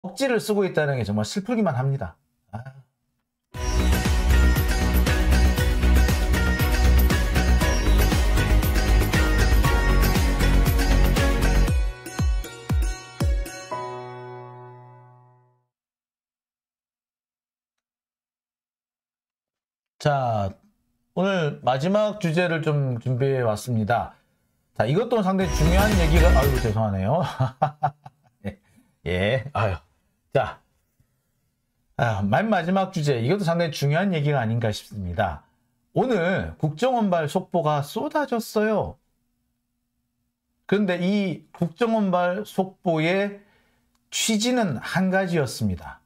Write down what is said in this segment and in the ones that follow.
억지를 쓰고 있다는 게 정말 슬프기만 합니다. 자, 오늘 마지막 주제를 좀 준비해 왔습니다. 자, 이것도 상당히 중요한 얘기가, 아유, 죄송하네요. 예, 아유. 자, 맨 마지막 주제, 이것도 상당히 중요한 얘기가 아닌가 싶습니다. 오늘 국정원발 속보가 쏟아졌어요. 그런데 이 국정원발 속보의 취지는 한 가지였습니다.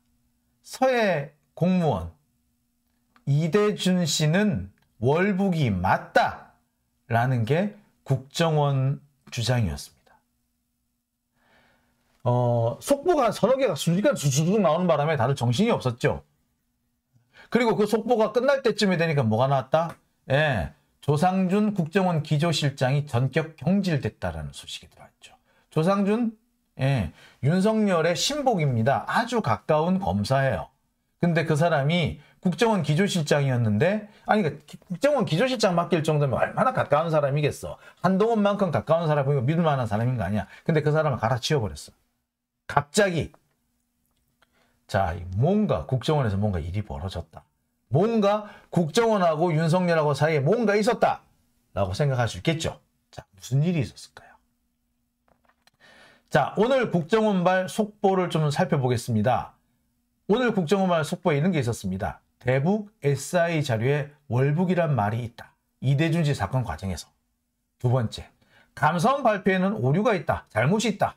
서해 공무원 이대준 씨는 월북이 맞다라는 게 국정원 주장이었습니다. 속보가 서너 개가 순식간에 수수룩 나오는 바람에 다들 정신이 없었죠. 그리고 그 속보가 끝날 때쯤이 되니까 뭐가 나왔다? 예, 조상준 국정원 기조실장이 전격 경질됐다라는 소식이 들어왔죠. 조상준, 예, 윤석열의 신복입니다. 아주 가까운 검사예요. 근데 그 사람이 국정원 기조실장이었는데, 아니, 국정원 기조실장 맡길 정도면 얼마나 가까운 사람이겠어. 한동훈만큼 가까운 사람이고 믿을 만한 사람인 거 아니야. 근데 그 사람을 갈아치워버렸어. 갑자기. 자, 뭔가 국정원에서 뭔가 일이 벌어졌다. 뭔가 국정원하고 윤석열하고 사이에 뭔가 있었다 라고 생각할 수 있겠죠. 자, 무슨 일이 있었을까요? 자, 오늘 국정원발 속보를 좀 살펴보겠습니다. 오늘 국정원발 속보에 이런 게 있었습니다. 대북 SI 자료에 월북이란 말이 있다. 이대준 씨 사건 과정에서. 두 번째, 감사원 발표에는 오류가 있다. 잘못이 있다.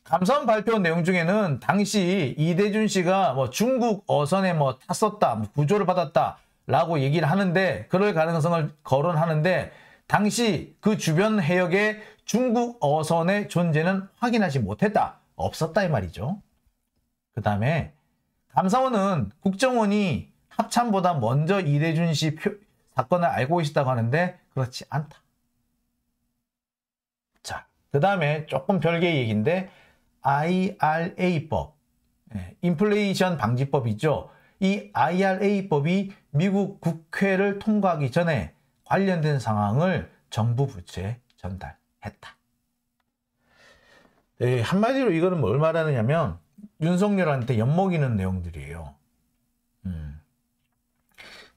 감사원 발표 내용 중에는 당시 이대준 씨가 뭐 중국 어선에 뭐 탔었다, 뭐 구조를 받았다 라고 얘기를 하는데, 그럴 가능성을 거론하는데, 당시 그 주변 해역에 중국 어선의 존재는 확인하지 못했다. 없었다 이 말이죠. 그 다음에 감사원은 국정원이 합참보다 먼저 이대준 씨 사건을 알고 있었다고 하는데 그렇지 않다. 자, 그 다음에 조금 별개의 얘기인데 IRA법, 인플레이션 방지법이죠. 이 IRA법이 미국 국회를 통과하기 전에 관련된 상황을 정부 부처에 전달했다. 한마디로 이거는 뭘 말하느냐면 윤석열한테 엿먹이는 내용들이에요.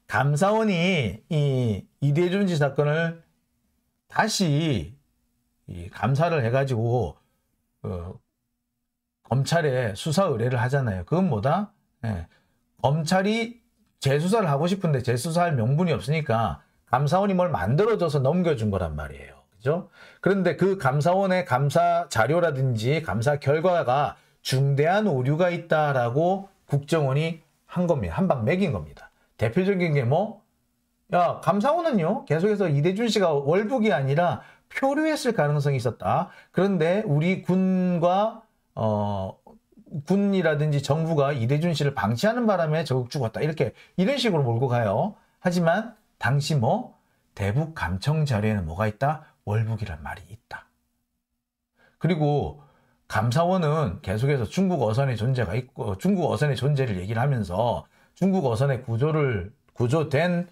감사원이 이 이대준 씨 사건을 다시 감사를 해가지고 검찰에 수사 의뢰를 하잖아요. 그건 뭐다? 검찰이 재수사를 하고 싶은데 재수사할 명분이 없으니까 감사원이 뭘 만들어줘서 넘겨준 거란 말이에요. 그죠? 그런데 그 감사원의 감사 자료라든지 감사 결과가 중대한 오류가 있다라고 국정원이 한 겁니다. 한 방 매긴 겁니다. 대표적인 게 뭐? 야, 감사원은요, 계속해서 이대준 씨가 월북이 아니라 표류했을 가능성이 있었다. 그런데 우리 군과, 군이라든지 정부가 이대준 씨를 방치하는 바람에 적극 죽었다. 이런 식으로 몰고 가요. 하지만, 당시 뭐? 대북 감청 자료에는 뭐가 있다? 월북이란 말이 있다. 그리고, 감사원은 계속해서 중국 어선의 존재가 있고 중국 어선의 존재를 얘기를 하면서 중국 어선의 구조된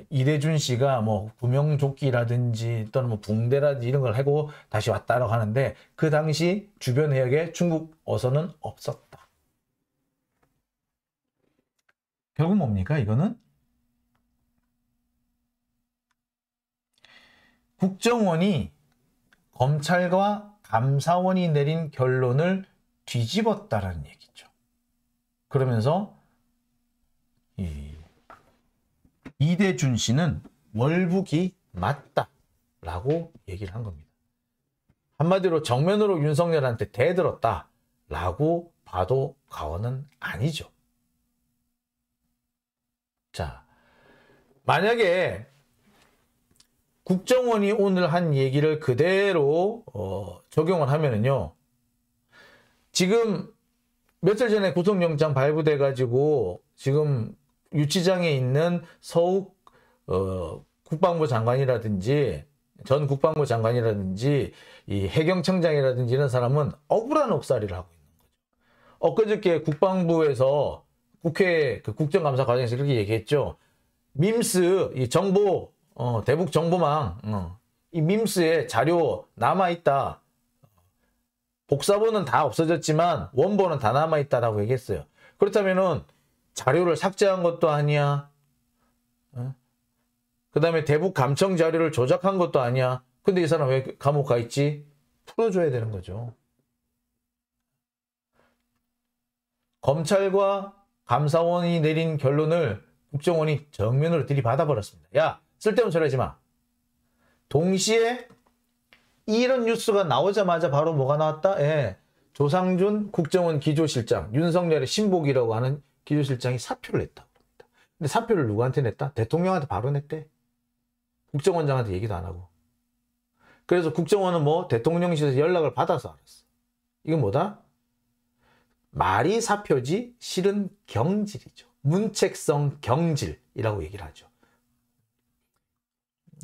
이대준 씨가 뭐 구명조끼라든지 또는 뭐 붕대라든지 이런 걸 하고 다시 왔다라고 하는데 그 당시 주변 해역에 중국 어선은 없었다. 결국 뭡니까 이거는? 국정원이 검찰과 감사원이 내린 결론을 뒤집었다라는 얘기죠. 그러면서 이대준 씨는 월북이 맞다라고 얘기를 한 겁니다. 한마디로 정면으로 윤석열한테 대들었다라고 봐도 과언은 아니죠. 자, 만약에 국정원이 오늘 한 얘기를 그대로 적용을 하면은요. 지금 며칠 전에 구속영장 발부돼 가지고 지금 유치장에 있는 서욱 국방부 장관이라든지 전 국방부 장관이라든지 이 해경청장이라든지 이런 사람은 억울한 옥살이를 하고 있는 거죠. 엊그저께 국방부에서 국회 그 국정감사 과정에서 그렇게 얘기했죠. 밈스, 이 정보, 대북 정보망, 이 밈스에 자료 남아있다. 복사본은 다 없어졌지만 원본은 다 남아있다라고 얘기했어요. 그렇다면은 자료를 삭제한 것도 아니야. 그 다음에 대북 감청 자료를 조작한 것도 아니야. 근데 이 사람 왜 감옥 가 있지? 풀어줘야 되는 거죠. 검찰과 감사원이 내린 결론을 국정원이 정면으로 들이받아 버렸습니다. 야, 쓸데없는 소리 하지 마. 동시에 이런 뉴스가 나오자마자 바로 뭐가 나왔다? 예, 조상준 국정원 기조실장, 윤석열의 신복이라고 하는 기조실장이 사표를 냈다고 합니다. 근데 사표를 누구한테 냈다? 대통령한테 바로 냈대. 국정원장한테 얘기도 안 하고. 그래서 국정원은 뭐 대통령실에서 연락을 받아서 알았어. 이건 뭐다? 말이 사표지 실은 경질이죠. 문책성 경질이라고 얘기를 하죠.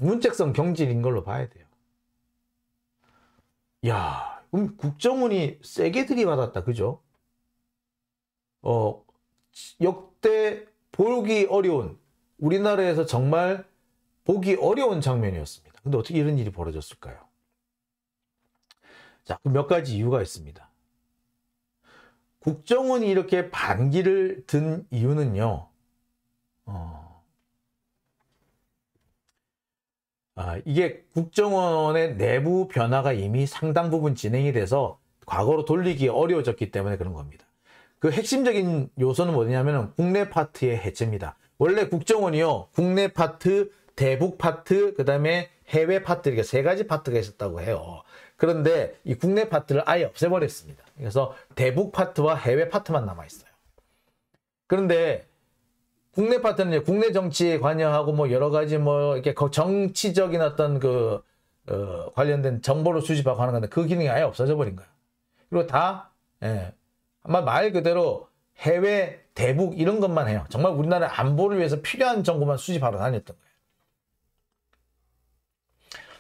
문책성 경질인 걸로 봐야 돼요. 야, 그럼 국정원이 세게 들이받았다, 그죠? 역대 보기 어려운, 우리나라에서 정말 보기 어려운 장면이었습니다. 근데 어떻게 이런 일이 벌어졌을까요? 자, 몇 가지 이유가 있습니다. 국정원이 이렇게 반기를 든 이유는요, 이게 국정원의 내부 변화가 이미 상당 부분 진행이 돼서 과거로 돌리기 어려워졌기 때문에 그런 겁니다. 그 핵심적인 요소는 뭐냐면 국내 파트의 해체입니다. 원래 국정원이요, 국내 파트, 대북 파트, 그 다음에 해외 파트, 이렇게 세 가지 파트가 있었다고 해요. 그런데 이 국내 파트를 아예 없애버렸습니다. 그래서 대북 파트와 해외 파트만 남아있어요. 그런데 국내 파트는 이제 국내 정치에 관여하고 뭐 여러 가지 뭐 이렇게 정치적인 어떤 관련된 정보를 수집하고 하는 건데 그 기능이 아예 없어져 버린 거예요. 그리고 다, 아마 말 그대로 해외, 대북 이런 것만 해요. 정말 우리나라 안보를 위해서 필요한 정보만 수집하러 다녔던 거예요.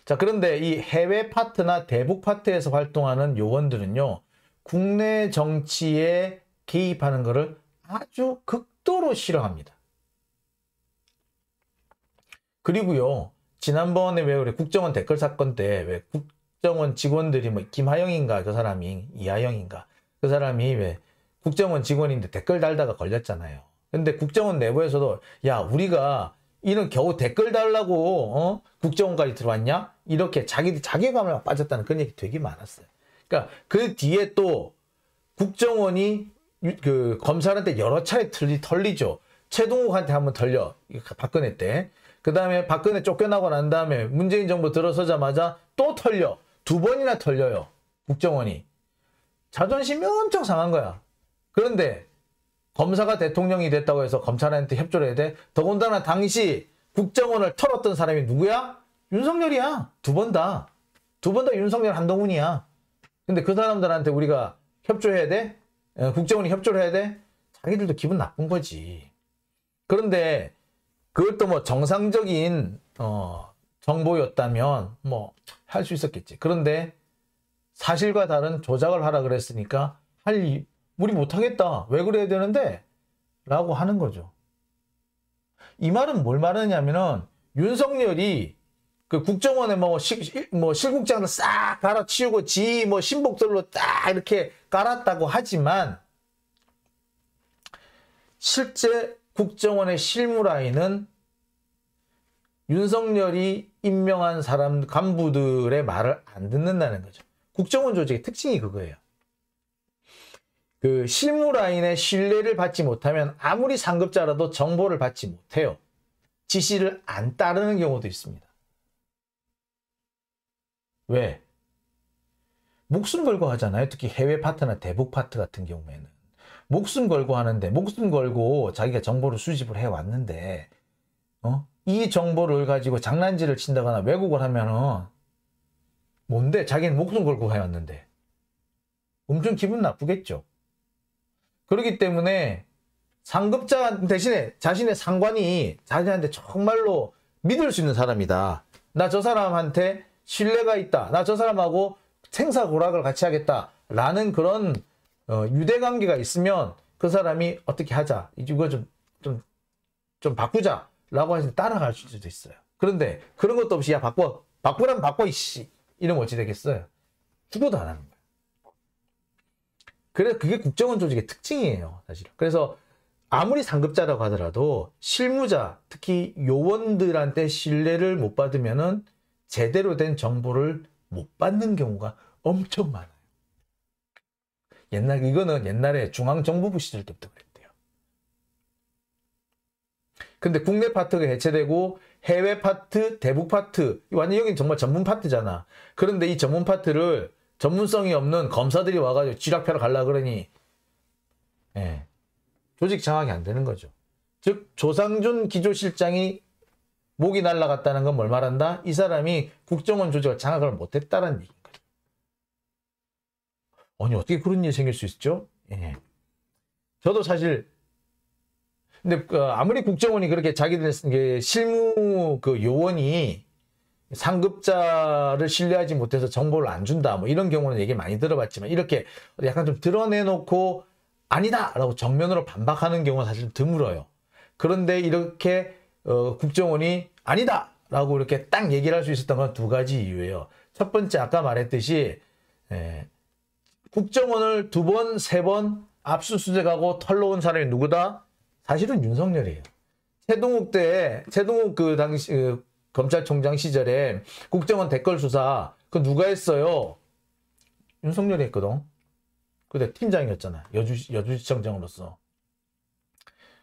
자, 그런데 이 해외 파트나 대북 파트에서 활동하는 요원들은요, 국내 정치에 개입하는 것을 아주 극도로 싫어합니다. 그리고요, 지난번에 왜 그래, 국정원 댓글 사건 때 왜 국정원 직원들이 뭐 김하영인가 그 사람이, 이하영인가 그 사람이 왜 국정원 직원인데 댓글 달다가 걸렸잖아요. 근데 국정원 내부에서도 야, 우리가 이런 겨우 댓글 달라고 국정원까지 들어왔냐? 이렇게 자괴감을 빠졌다는 그런 얘기 되게 많았어요. 그러니까 그 뒤에 또 국정원이 그 검찰한테 여러 차례 털리죠. 최동욱한테 한번 털려. 박근혜 때. 그 다음에 박근혜 쫓겨나고 난 다음에 문재인 정부 들어서자마자 또 털려. 2번이나 털려요. 국정원이. 자존심이 엄청 상한 거야. 그런데 검사가 대통령이 됐다고 해서 검찰한테 협조를 해야 돼? 더군다나 당시 국정원을 털었던 사람이 누구야? 윤석열이야. 2번 다. 2번 다 윤석열 한동훈이야. 근데 그 사람들한테 우리가 협조해야 돼? 국정원이 협조를 해야 돼? 자기들도 기분 나쁜 거지. 그런데 그것도 뭐 정상적인 정보였다면 뭐 할 수 있었겠지. 그런데 사실과 다른 조작을 하라 그랬으니까 우리 못하겠다. 왜 그래야 되는데? 라고 하는 거죠. 이 말은 뭘 말하냐면은 윤석열이 그 국정원에 뭐 실국장을 싹 갈아치우고 뭐 신복들로 딱 이렇게 깔았다고 하지만 실제 국정원의 실무라인은 윤석열이 임명한 사람 간부들의 말을 안 듣는다는 거죠. 국정원 조직의 특징이 그거예요. 그 실무라인의 신뢰를 받지 못하면 아무리 상급자라도 정보를 받지 못해요. 지시를 안 따르는 경우도 있습니다. 왜? 목숨 걸고 하잖아요. 특히 해외 파트나 대북 파트 같은 경우에는. 목숨 걸고 하는데, 목숨 걸고 자기가 정보를 수집을 해왔는데, 이 정보를 가지고 장난질을 친다거나 왜곡을 하면은, 뭔데? 자기는 목숨 걸고 해왔는데. 엄청 기분 나쁘겠죠. 그렇기 때문에 상급자 대신에 자신의 상관이 자기한테 정말로 믿을 수 있는 사람이다. 나 저 사람한테 신뢰가 있다. 나 저 사람하고 생사고락을 같이 하겠다. 라는 그런 유대 관계가 있으면 그 사람이 어떻게 하자, 이거 좀 바꾸자라고 해서 따라갈 수도 있어요. 그런데 그런 것도 없이 야 바꾸라면 바꿔 이씨 이러면 어찌 되겠어요? 죽어도 안 하는 거예요. 그래서 그게 국정원 조직의 특징이에요, 사실. 그래서 아무리 상급자라고 하더라도 실무자, 특히 요원들한테 신뢰를 못 받으면은 제대로 된 정보를 못 받는 경우가 엄청 많아요. 이거는 옛날에 중앙정보부 시절 때부터 그랬대요. 근데 국내 파트가 해체되고 해외 파트, 대북 파트, 완전 여긴 정말 전문 파트잖아. 그런데 이 전문 파트를 전문성이 없는 검사들이 와가지고 쥐락펴락 하려고 그러니, 예, 조직 장악이 안 되는 거죠. 즉, 조상준 기조실장이 목이 날아갔다는 건 뭘 말한다? 이 사람이 국정원 조직을 장악을 못했다는 얘기인 거죠. 아니, 어떻게 그런 일이 생길 수 있죠? 예. 저도 사실, 근데 아무리 국정원이 그렇게 자기들 실무 요원이 상급자를 신뢰하지 못해서 정보를 안 준다, 뭐 이런 경우는 얘기 많이 들어봤지만, 이렇게 약간 좀 드러내놓고 아니다! 라고 정면으로 반박하는 경우는 사실 드물어요. 그런데 이렇게 국정원이 아니다! 라고 이렇게 딱 얘기를 할 수 있었던 건 두 가지 이유예요. 첫 번째, 아까 말했듯이 국정원을 2번, 3번 압수수색하고 털러온 사람이 누구다? 사실은 윤석열이에요. 최동욱 그 당시 검찰총장 시절에 국정원 댓글 수사 그 누가 했어요? 윤석열이 했거든. 그때 팀장이었잖아. 여주시청장으로서.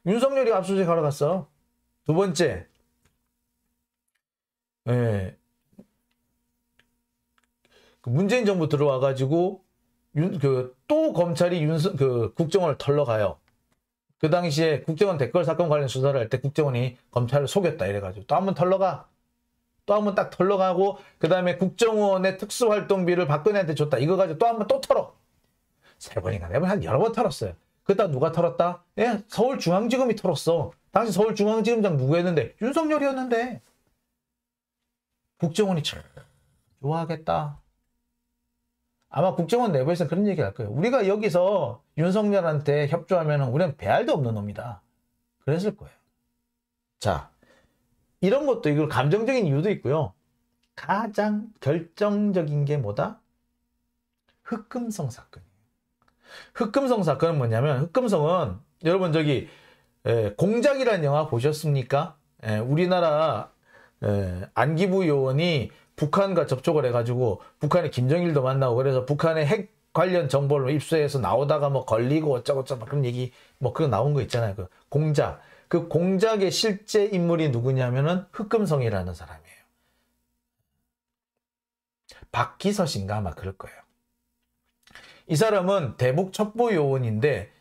윤석열이 압수수색하러 갔어. 두 번째, 그 문재인 정부 들어와가지고 또 검찰이 국정원을 털러 가요. 그 당시에 국정원 댓글 사건 관련 수사를 할 때 국정원이 검찰을 속였다 이래가지고 또 한 번 털러 가. 또 한 번 딱 털러 가고 그 다음에 국정원의 특수활동비를 박근혜한테 줬다. 이거 가지고 또 한 번 또 털어. 3번인가 4번 한 여러 번 털었어요. 그다음 누가 털었다? 예, 서울중앙지검이 털었어. 당시 서울중앙지검장 누구였는데? 윤석열이었는데. 국정원이 참 좋아하겠다. 아마 국정원 내부에서는 그런 얘기 할 거예요. 우리가 여기서 윤석열한테 협조하면 우리는 배알도 없는 놈이다. 그랬을 거예요. 자, 이런 것도 이걸 감정적인 이유도 있고요. 가장 결정적인 게 뭐다? 흑금성 사건이에요. 흑금성 사건은 뭐냐면, 흑금성은 여러분 공작이라는 영화 보셨습니까? 우리나라 안기부 요원이 북한과 접촉을 해가지고 북한의 김정일도 만나고 그래서 북한의 핵 관련 정보를 입수해서 나오다가 뭐 걸리고 어쩌고저쩌고 그런 얘기 뭐 그거 나온 거 있잖아요. 그 공작. 그 공작의 실제 인물이 누구냐면은 흑금성이라는 사람이에요. 박기서신가 아마 그럴 거예요. 이 사람은 대북 첩보 요원인데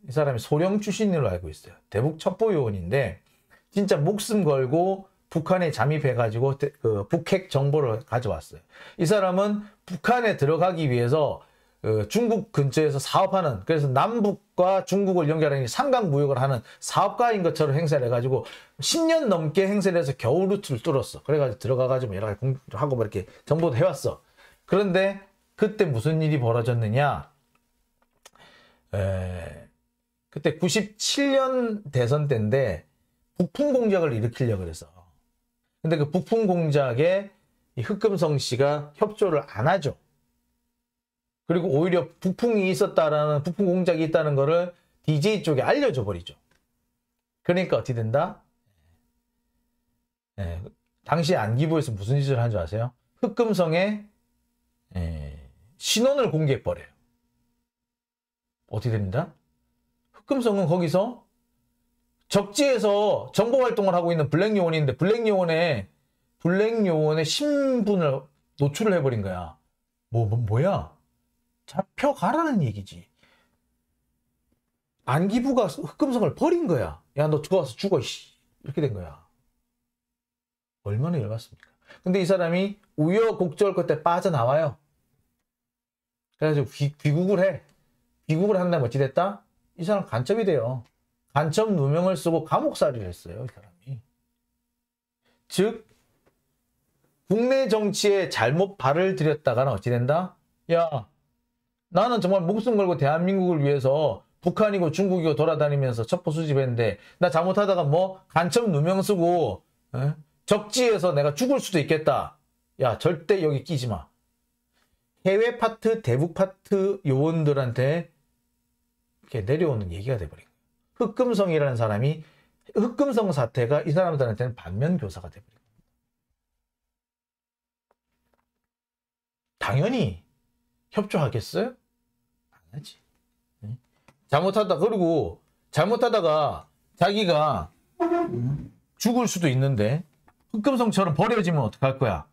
이 사람이 소령 출신으로 알고 있어요. 대북 첩보 요원인데 진짜 목숨 걸고 북한에 잠입해가지고 그 북핵 정보를 가져왔어요. 이 사람은 북한에 들어가기 위해서 중국 근처에서 사업하는, 그래서 남북과 중국을 연결하는 삼각무역을 하는 사업가인 것처럼 행세를 해가지고 10년 넘게 행세를 해서 겨우 루트를 뚫었어. 그래가지고 들어가가지고 여러 가지 공부하고 뭐 이렇게 정보도 해왔어. 그런데 그때 무슨 일이 벌어졌느냐? 그때 97년 대선 때인데 북풍 공작을 일으키려고 그래서. 근데 그 북풍 공작에 이 흑금성 씨가 협조를 안 하죠. 그리고 오히려 북풍이 있었다라는, 북풍 공작이 있다는 거를 DJ 쪽에 알려줘 버리죠. 그러니까 어떻게 된다? 당시 안기부에서 무슨 짓을 한 줄 아세요? 흑금성에 신원을 공개해 버려요. 어떻게 됩니다? 흑금성은 거기서 적지에서 정보 활동을 하고 있는 블랙 요원인데 블랙 요원의 신분을 노출을 해버린 거야. 뭐야? 잡혀가라는 얘기지. 안기부가 흑금성을 버린 거야. 야, 너 들어와서 죽어, 씨. 이렇게 된 거야. 얼마나 열받습니까? 근데 이 사람이 우여곡절 끝에 빠져나와요. 그래가지고 귀국을 해. 귀국을 한다면 어찌 됐다? 이 사람 간첩이 돼요. 간첩 누명을 쓰고 감옥살이를 했어요, 이 사람이. 즉, 국내 정치에 잘못 발을 들였다가는 어찌 된다? 야, 나는 정말 목숨 걸고 대한민국을 위해서 북한이고 중국이고 돌아다니면서 첩보 수집했는데 나 잘못하다가 뭐 간첩 누명 쓰고 적지에서 내가 죽을 수도 있겠다. 야, 절대 여기 끼지 마. 해외 파트, 대북 파트 요원들한테 이렇게 내려오는 얘기가 돼버린 거예요. 흑금성이라는 사람이, 흑금성 사태가 이 사람들한테는 반면교사가 돼버린 거예요. 당연히 협조하겠어요? 안 하지. 그리고 잘못하다가 자기가 죽을 수도 있는데 흑금성처럼 버려지면 어떡할 거야?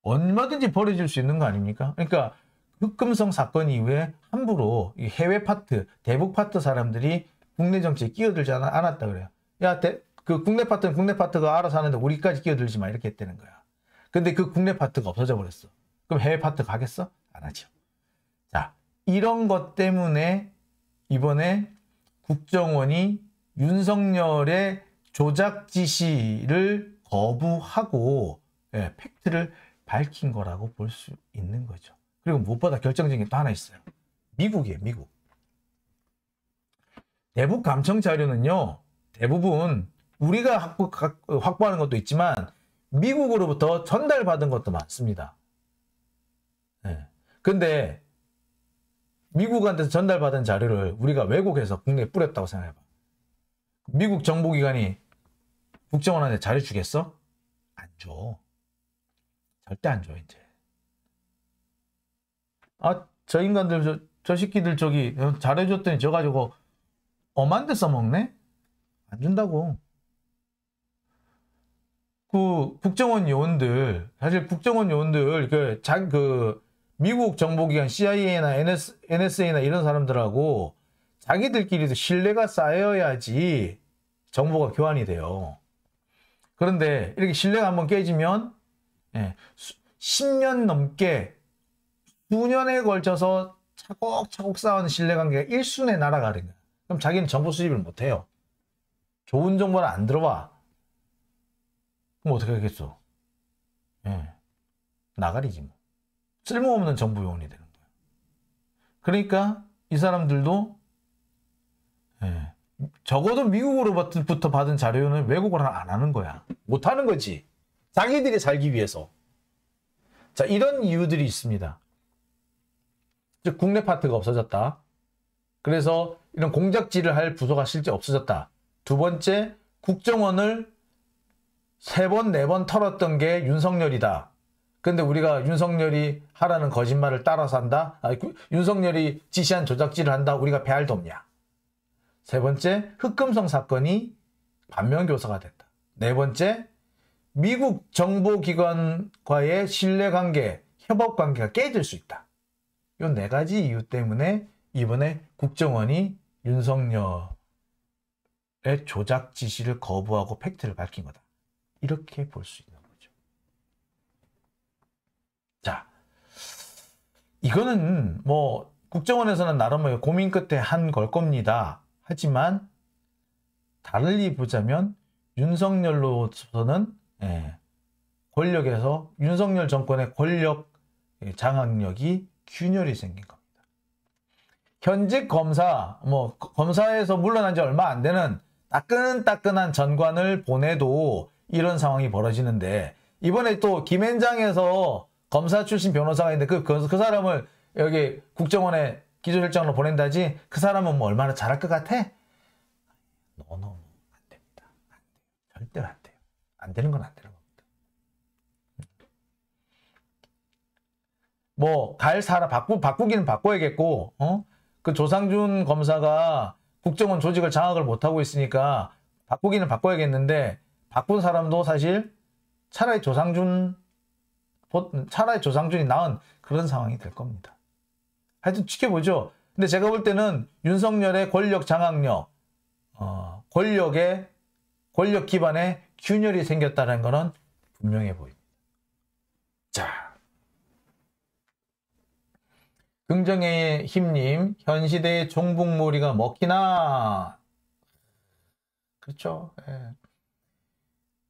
얼마든지 버려질 수 있는 거 아닙니까? 그러니까 흑금성 사건 이후에 함부로 이 해외 파트, 대북 파트 사람들이 국내 정치에 끼어들지 않았다 그래요. 야, 그 국내 파트는 국내 파트가 알아서 하는데 우리까지 끼어들지 마, 이렇게 했다는 거야. 근데 그 국내 파트가 없어져 버렸어. 그럼 해외 파트 가겠어? 안 하죠. 자, 이런 것 때문에 이번에 국정원이 윤석열의 조작 지시를 거부하고 팩트를 밝힌 거라고 볼 수 있는 거죠. 그리고 무엇보다 결정적인 게 또 하나 있어요. 미국이에요, 미국. 대북 감청 자료는요, 대부분 우리가 확보하는 것도 있지만 미국으로부터 전달받은 것도 많습니다. 근데 미국한테서 전달받은 자료를 우리가 왜곡해서 국내에 뿌렸다고 생각해봐. 미국 정보기관이 국정원한테 자료 주겠어? 안 줘. 절대 안 줘, 이제. 아, 저 인간들, 저 새끼들 저기 잘해줬더니 저 가지고 엄한 데 써먹네? 안 준다고. 그 국정원 요원들, 사실 국정원 요원들, 미국 정보기관 CIA나 NSA나 이런 사람들하고 자기들끼리도 신뢰가 쌓여야지 정보가 교환이 돼요. 그런데 이렇게 신뢰가 한번 깨지면 10년 넘게 수년에 걸쳐서 차곡차곡 쌓은 신뢰관계가 일순에 날아가는 거야. 그럼 자기는 정보 수집을 못해요. 좋은 정보는 안 들어와. 그럼 어떻게 하겠어? 나가리지 뭐. 쓸모없는 정보 요원이 되는 거야. 그러니까 이 사람들도 적어도 미국으로부터 받은 자료는 왜곡을 안 하는 거야. 못 하는 거지. 자기들이 살기 위해서. 자, 이런 이유들이 있습니다. 즉 국내 파트가 없어졌다. 그래서 이런 공작질을 할 부서가 실제 없어졌다. 두 번째, 국정원을 3번, 4번 털었던 게 윤석열이다. 근데 우리가 윤석열이 하라는 거짓말을 따라서 한다? 윤석열이 지시한 조작질을 한다? 우리가 배알도 없냐? 세 번째, 흑금성 사건이 반면교사가 됐다. 네 번째, 미국 정보기관과의 신뢰관계, 협업관계가 깨질 수 있다. 이 4가지 이유 때문에 이번에 국정원이 윤석열의 조작 지시를 거부하고 팩트를 밝힌 거다. 이렇게 볼 수 있는 거죠. 자, 이거는 뭐 국정원에서는 나름 고민 끝에 한 걸 겁니다. 하지만 달리 보자면 윤석열로서는 권력에서 윤석열 정권의 권력 장악력이 균열이 생긴 겁니다. 현직 검사, 검사에서 물러난 지 얼마 안 되는 따끈따끈한 전관을 보내도 이런 상황이 벌어지는데, 이번에 또 김앤장에서 검사 출신 변호사가 있는데 그 사람을 여기 국정원에 기조실장으로 보낸다지, 그 사람은 뭐 얼마나 잘할 것 같아? 안 됩니다. 안 돼요. 절대로 안 돼요. 안 되는 건 안 되는 겁니다. 뭐 갈 사람 바꾸기는 바꿔야겠고, 그 조상준 검사가 국정원 조직을 장악을 못하고 있으니까 바꾸기는 바꿔야겠는데, 바꾼 사람도 사실 차라리 조상준이 나은 그런 상황이 될 겁니다. 하여튼 지켜보죠. 근데 제가 볼 때는 윤석열의 권력 장악력, 권력 기반에 균열이 생겼다는 것은 분명해 보입니다. 자, 긍정의 힘님, 현 시대의 종북몰이가 먹히나? 그렇죠.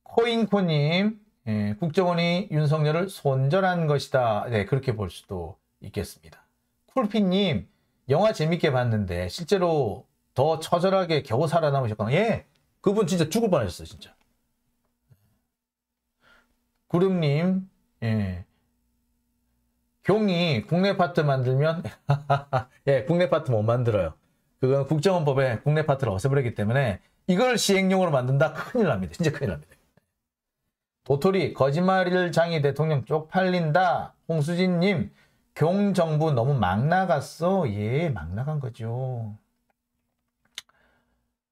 코인코님, 국정원이 윤석열을 손절한 것이다. 네, 그렇게 볼 수도 있겠습니다. 쿨피님, 영화 재밌게 봤는데 실제로 더 처절하게 겨우 살아남으셨거나, 예, 그분 진짜 죽을 뻔하셨어요, 진짜. 구름님, 예, 경이 국내 파트 만들면 예, 국내 파트 못 만들어요. 그건 국정원법에 국내 파트를 없애버렸기 때문에 이걸 시행령으로 만든다? 큰일 납니다. 진짜 큰일 납니다. 도토리 거짓말일 장이 대통령 쪽팔린다. 홍수진님, 경정부 너무 막 나갔어. 예, 막 나간 거죠.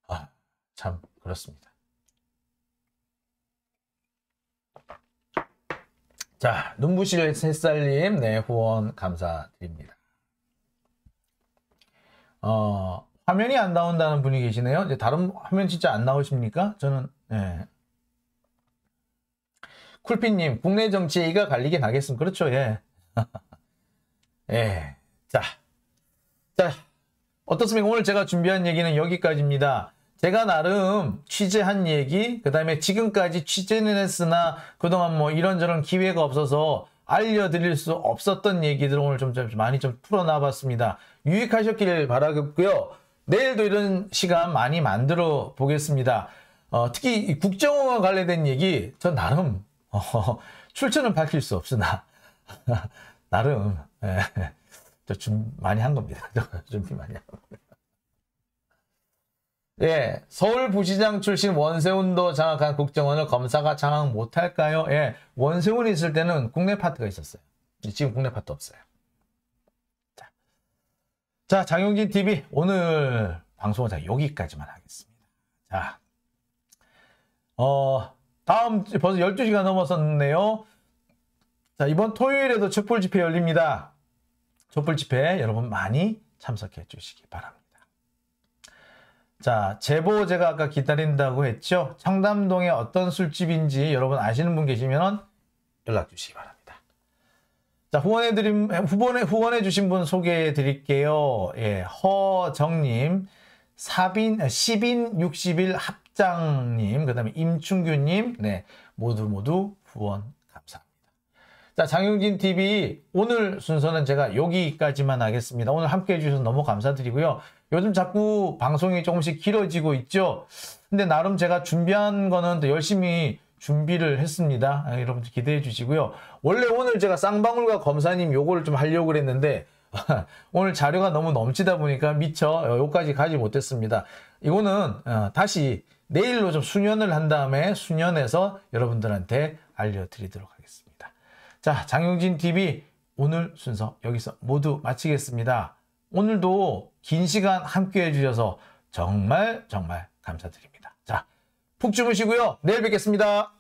아, 참 그렇습니다. 자, 눈부실 햇살님, 네, 후원 감사드립니다. 화면이 안 나온다는 분이 계시네요. 이제 다른 화면 진짜 안 나오십니까? 저는, 예. 쿨피님, 국내 정치에 이가 갈리긴 하겠습니다. 그렇죠, 예. 예. 자, 어떻습니까? 오늘 제가 준비한 얘기는 여기까지입니다. 제가 나름 취재한 얘기, 그 다음에 지금까지 취재는 했으나 그동안 뭐 이런저런 기회가 없어서 알려드릴 수 없었던 얘기들을 오늘 좀 많이 좀 풀어놔 봤습니다. 유익하셨길 바라겠고요. 내일도 이런 시간 많이 만들어 보겠습니다. 특히 이 국정원과 관련된 얘기, 전 나름, 출처는 밝힐 수 없으나, 나름, 예, 좀 많이 한 겁니다. 준비 많이 한 겁니다. 예, 서울부시장 출신 원세훈도 장악한 국정원을 검사가 장악 못할까요? 예, 원세훈이 있을 때는 국내 파트가 있었어요. 지금 국내 파트 없어요. 자, 장용진 TV 오늘 방송은 자 여기까지만 하겠습니다. 자, 다음 벌써 12시가 넘어섰네요. 자, 이번 토요일에도 촛불 집회 열립니다. 촛불 집회 여러분 많이 참석해 주시기 바랍니다. 자, 제보 제가 아까 기다린다고 했죠. 청담동에 어떤 술집인지 여러분 아시는 분 계시면 연락 주시기 바랍니다. 자, 후원해 주신 분 소개해 드릴게요. 예, 허정님, 시빈 60일 합장님, 그 다음에 임충규님, 네, 모두 후원 감사합니다. 자, 장용진 TV 오늘 순서는 제가 여기까지만 하겠습니다. 오늘 함께 해주셔서 너무 감사드리고요. 요즘 자꾸 방송이 조금씩 길어지고 있죠. 근데 나름 제가 준비한 거는 또 열심히 준비를 했습니다. 여러분들 기대해 주시고요. 원래 오늘 제가 쌍방울과 검사님 요거를 좀 하려고 그랬는데 오늘 자료가 너무 넘치다 보니까 미처 요까지 가지 못했습니다. 이거는 다시 내일로 좀 수년을 한 다음에 수년해서 여러분들한테 알려드리도록 하겠습니다. 자, 장용진 TV 오늘 순서 여기서 모두 마치겠습니다. 오늘도 긴 시간 함께 해주셔서 정말 감사드립니다. 자, 푹 주무시고요. 내일 뵙겠습니다.